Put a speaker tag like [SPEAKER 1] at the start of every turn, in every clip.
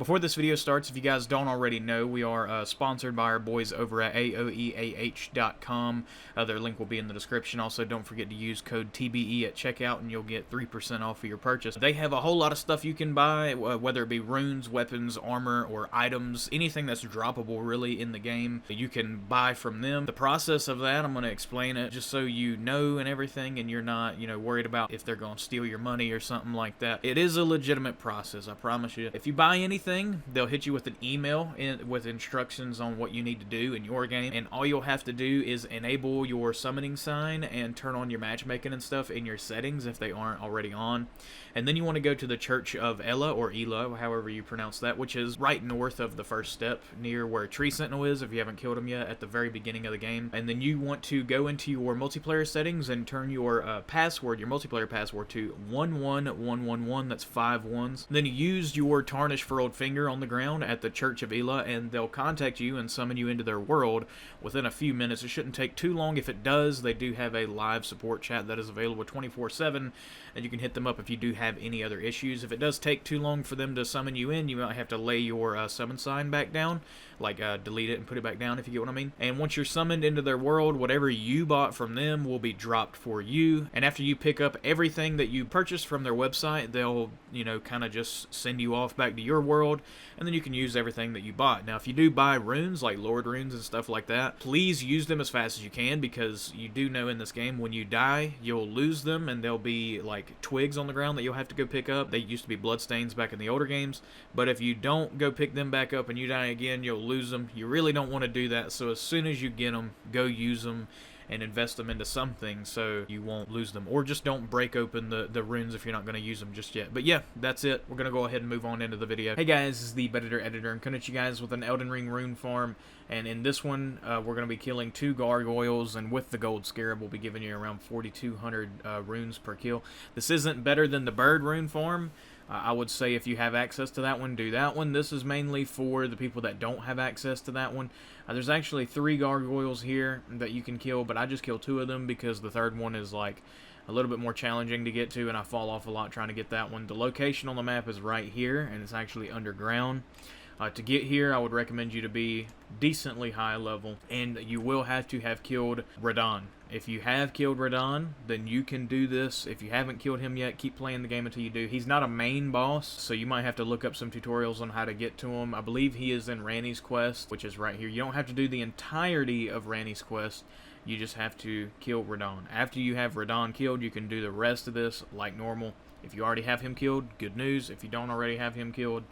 [SPEAKER 1] Before this video starts, if you guys don't already know, we are sponsored by our boys over at aoeah.com. Their link will be in the description. Also, don't forget to use code TBE at checkout and you'll get 3% off of your purchase. They have a whole lot of stuff you can buy, whether it be runes, weapons, armor, or items. Anything that's droppable really in the game, you can buy from them. The process of that, I'm going to explain it just so you know and everything, and you're not, worried about if they're going to steal your money or something like that. It is a legitimate process, I promise you. If you buy anything, they'll hit you with an email with instructions on what you need to do in your game, and all you'll have to do is enable your summoning sign and turn on your matchmaking and stuff in your settings if they aren't already on. And then you want to go to the Church of Ela, or Ela, however you pronounce that, which is right north of the first step, near where Tree Sentinel is, if you haven't killed him yet, at the very beginning of the game. And then you want to go into your multiplayer settings and turn your password, your multiplayer password, to 11111, that's 5 ones. Then you use your tarnished furrowed finger on the ground at the Church of Ela, and they'll contact you and summon you into their world within a few minutes. It shouldn't take too long. If it does, they do have a live support chat that is available 24/7, and you can hit them up if you do have any other issues. If it does take too long for them to summon you in, you might have to lay your summon sign back down, like delete it and put it back down, if you get what I mean. And once you're summoned into their world, whatever you bought from them will be dropped for you. And after you pick up everything that you purchased from their website, they'll, kind of just send you off back to your world, and then you can use everything that you bought. Now, if you do buy runes, like Lord runes and stuff like that, please use them as fast as you can, because you do know in this game, when you die, you'll lose them, and there'll be like twigs on the ground that you'll have to go pick up. They used to be bloodstains back in the older games, but if you don't go pick them back up and you die again, you'll lose them. You really don't want to do that, so as soon as you get them, go use them and invest them into something so you won't lose them. Or just don't break open the runes if you're not going to use them just yet. But yeah, that's it. We're going to go ahead and move on into the video. Hey guys, this is the Editor, and coming at you guys with an Elden Ring rune farm. And in this one, we're going to be killing 2 gargoyles, and with the gold scarab, we'll be giving you around 4,200 runes per kill. This isn't better than the bird rune farm. I would say if you have access to that one, do that one. This is mainly for the people that don't have access to that one. There's actually 3 gargoyles here that you can kill, but I just killed 2 of them because the third one is like a little bit more challenging to get to, and I fall off a lot trying to get that one. The location on the map is right here, and it's actually underground. To get here, I would recommend you to be decently high level, and you will have to have killed Radon. If you have killed Radon, then you can do this. If you haven't killed him yet, keep playing the game until you do. He's not a main boss, so you might have to look up some tutorials on how to get to him. I believe he is in Ranni's quest, which is right here. You don't have to do the entirety of Ranni's quest. You just have to kill Radon. After you have Radon killed, you can do the rest of this like normal. If you already have him killed, good news. If you don't already have him killed,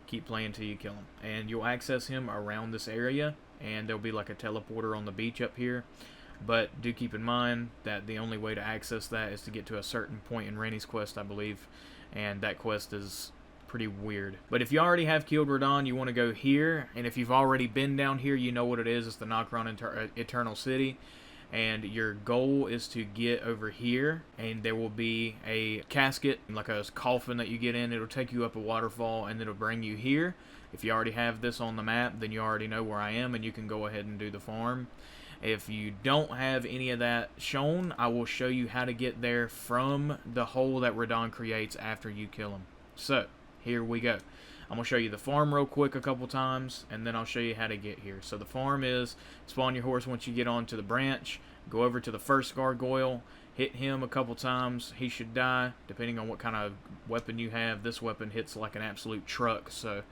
[SPEAKER 1] keep playing till you kill him. And you'll access him around this area, and there'll be like a teleporter on the beach up here. But do keep in mind that the only way to access that is to get to a certain point in Ranni's quest, I believe. And that quest is pretty weird. But if you already have killed Radon, you want to go here. And if you've already been down here, you know what it is. It's the Nocron Eternal City. And your goal is to get over here, and there will be a casket, like a coffin that you get in. It'll take you up a waterfall, and it'll bring you here. If you already have this on the map, then you already know where I am, and you can go ahead and do the farm. If you don't have any of that shown, I will show you how to get there from the hole that Radon creates after you kill him. So, here we go. I'm going to show you the farm real quick a couple times, and then I'll show you how to get here. So the farm is, spawn your horse once you get onto the branch, go over to the first gargoyle, hit him a couple times. He should die, depending on what kind of weapon you have. This weapon hits like an absolute truck, so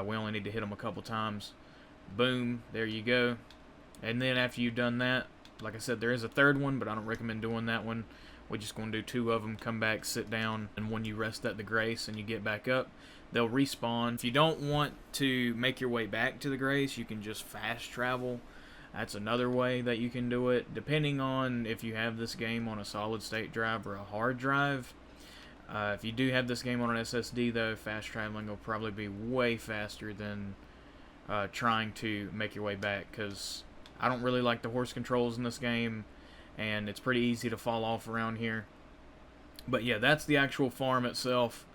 [SPEAKER 1] we only need to hit him a couple times. Boom, there you go. And then after you've done that, like I said, there is a third one, but I don't recommend doing that one. We're just going to do 2 of them, come back, sit down, and when you rest at the Grace and you get back up, they'll respawn. If you don't want to make your way back to the Grace, you can just fast travel. That's another way that you can do it, depending on if you have this game on a solid state drive or a hard drive. If you do have this game on an SSD, though, fast traveling will probably be way faster than trying to make your way back, because I don't really like the horse controls in this game, and it's pretty easy to fall off around here. But yeah, that's the actual farm itself.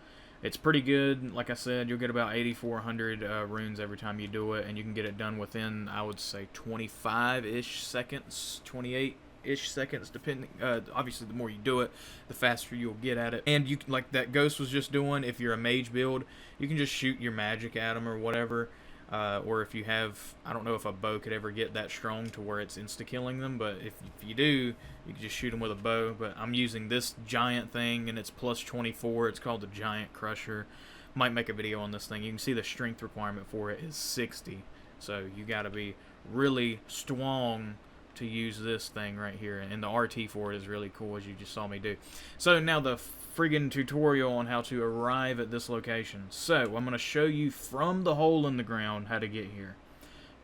[SPEAKER 1] It's pretty good. Like I said, you'll get about 8,400 runes every time you do it, and you can get it done within, I would say, 25-ish seconds, 28. ish seconds, depending. Obviously, the more you do it, the faster you'll get at it. And you can, like that Ghost was just doing, if you're a mage build, you can just shoot your magic at them or whatever. Or if you have, I don't know if a bow could ever get that strong to where it's insta-killing them, but if you do, you can just shoot them with a bow. But I'm using this giant thing, and it's plus 24. It's called the Giant Crusher. Might make a video on this thing. You can see the strength requirement for it is 60. So you gotta be really strong to use this thing right here. And the RT for it is really cool, as you just saw me do. So now the friggin' tutorial on how to arrive at this location. So I'm going to show you from the hole in the ground how to get here.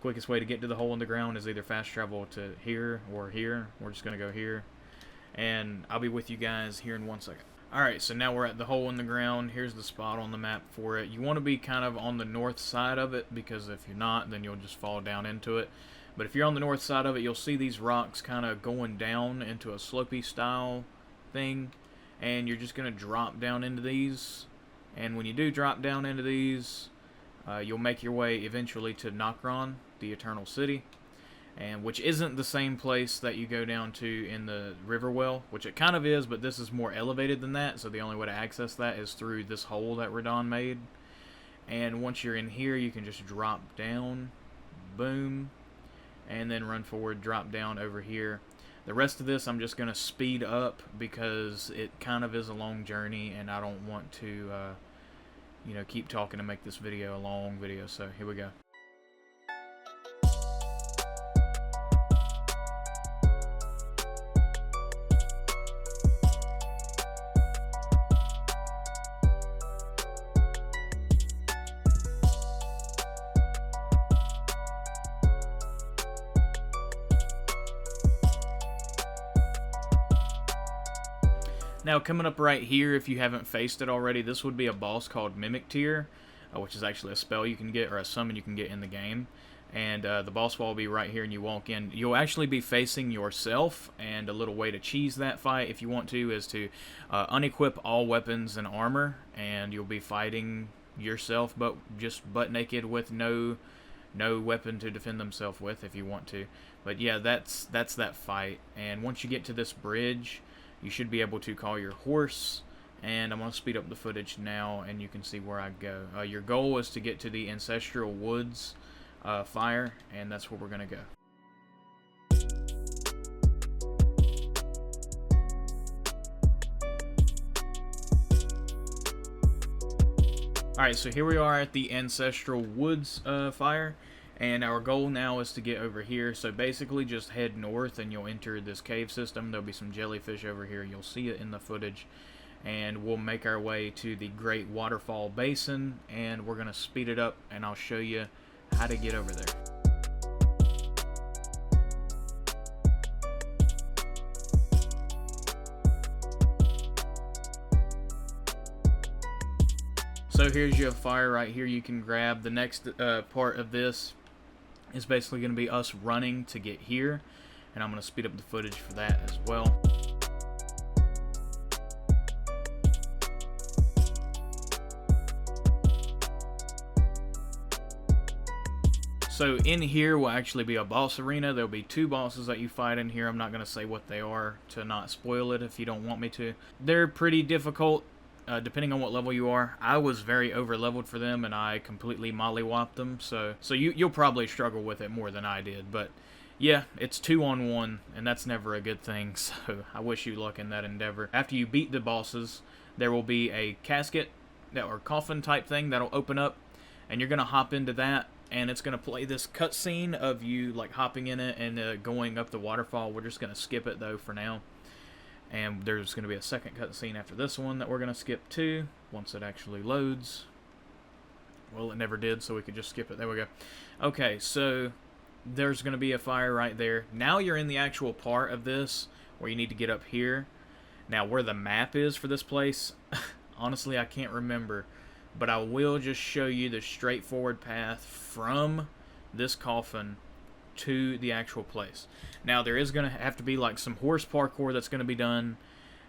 [SPEAKER 1] Quickest way to get to the hole in the ground is either fast travel to here or here. We're just going to go here. And I'll be with you guys here in 1 second. Alright, so now we're at the hole in the ground. Here's the spot on the map for it. You want to be kind of on the north side of it, because if you're not, then you'll just fall down into it. But if you're on the north side of it, you'll see these rocks kind of going down into a slopey style thing. And you're just going to drop down into these. And when you do drop down into these, you'll make your way eventually to Nokron, the Eternal City. And which isn't the same place that you go down to in the Riverwell, which it kind of is, but this is more elevated than that. So the only way to access that is through this hole that Radon made. And once you're in here, you can just drop down. Boom. And then run forward, drop down over here. The rest of this I'm just going to speed up because it kind of is a long journey, and I don't want to, you know, keep talking to make this video a long video. So here we go. Now, coming up right here, if you haven't faced it already, this would be a boss called Mimic Tear, which is actually a spell you can get, or a summon you can get in the game. And the boss wall will be right here, and you walk in. You'll actually be facing yourself, and a little way to cheese that fight, if you want to, is to unequip all weapons and armor, and you'll be fighting yourself, but just butt naked with no weapon to defend themselves with, if you want to. But yeah, that's that fight. And once you get to this bridge, you should be able to call your horse, and I'm going to speed up the footage now, and you can see where I go. Your goal is to get to the Ancestral Woods fire, and that's where we're going to go. Alright, so here we are at the Ancestral Woods fire. And our goal now is to get over here. So basically just head north and you'll enter this cave system. There'll be some jellyfish over here. You'll see it in the footage. And we'll make our way to the Great Waterfall Basin. And we're going to speed it up and I'll show you how to get over there. So here's your fire right here you can grab. The next part of this is basically going to be us running to get here, and I'm going to speed up the footage for that as well. So in here will actually be a boss arena. There'll be 2 bosses that you fight in here. I'm not going to say what they are to not spoil it if you don't want me to. They're pretty difficult. Depending on what level you are. I was very over leveled for them, and I completely mollywopped them, so you'll probably struggle with it more than I did. But yeah, it's 2-on-1, and that's never a good thing, so I wish you luck in that endeavor. After you beat the bosses, there will be a casket or coffin type thing that'll open up, and you're gonna hop into that, and it's gonna play this cutscene of you like hopping in it and going up the waterfall. We're just gonna skip it though for now. And there's going to be a second cutscene after this one that we're going to skip to once it actually loads. Well, it never did, so we could just skip it. There we go. Okay, so there's going to be a fire right there. Now you're in the actual part of this where you need to get up here. Now, where the map is for this place, honestly, I can't remember. But I will just show you the straightforward path from this coffin to the actual place. Now there is going to have to be like some horse parkour that's going to be done,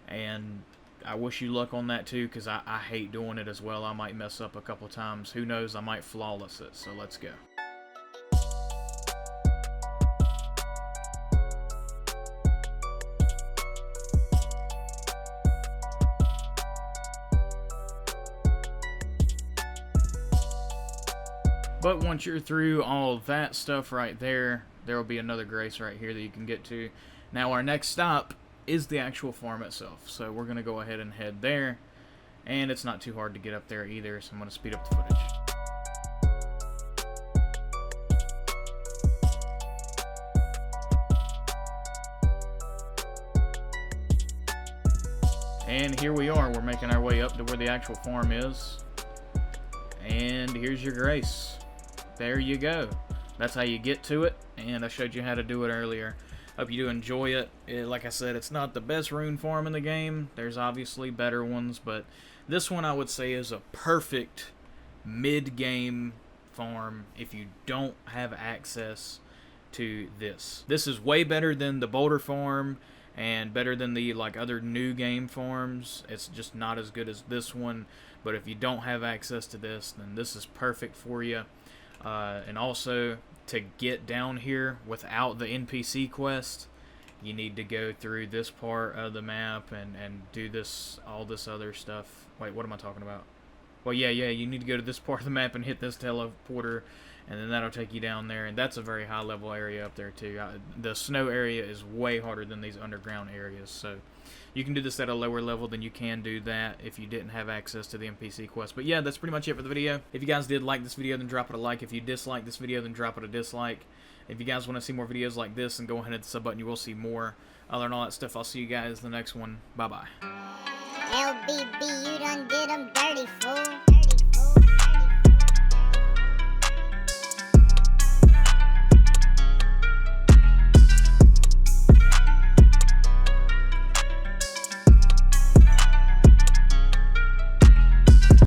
[SPEAKER 1] and I wish you luck on that too, because I hate doing it as well. I might mess up a couple times. Who knows, I might flawless it. So let's go. But once you're through all that stuff right there, there will be another grace right here that you can get to. Now our next stop is the actual farm itself, so we're going to go ahead and head there. And it's not too hard to get up there either, so I'm going to speed up the footage. And here we are, we're making our way up to where the actual farm is. And here's your grace. There you go. That's how you get to it, and I showed you how to do it earlier. Hope you do enjoy it. Like I said, it's not the best rune farm in the game. There's obviously better ones, but this one I would say is a perfect mid-game farm if you don't have access to this. This is way better than the Boulder farm and better than the other new game farms. It's just not as good as this one, but if you don't have access to this, then this is perfect for you. And also, to get down here without the NPC quest, you need to go through this part of the map and do all this other stuff. Wait, what am I talking about? Well, yeah, you need to go to this part of the map and hit this teleporter, and then that'll take you down there, and that's a very high level area up there too. The snow area is way harder than these underground areas, so you can do this at a lower level than you can do that if you didn't have access to the NPC quest. But yeah, that's pretty much it for the video. If you guys did like this video, then drop it a like. If you dislike this video, then drop it a dislike. If you guys want to see more videos like this, then go ahead and hit the sub button. You will see more. Other than all that stuff, I'll see you guys in the next one. Bye-bye.
[SPEAKER 2] LBB, you done did 'em dirty, fool.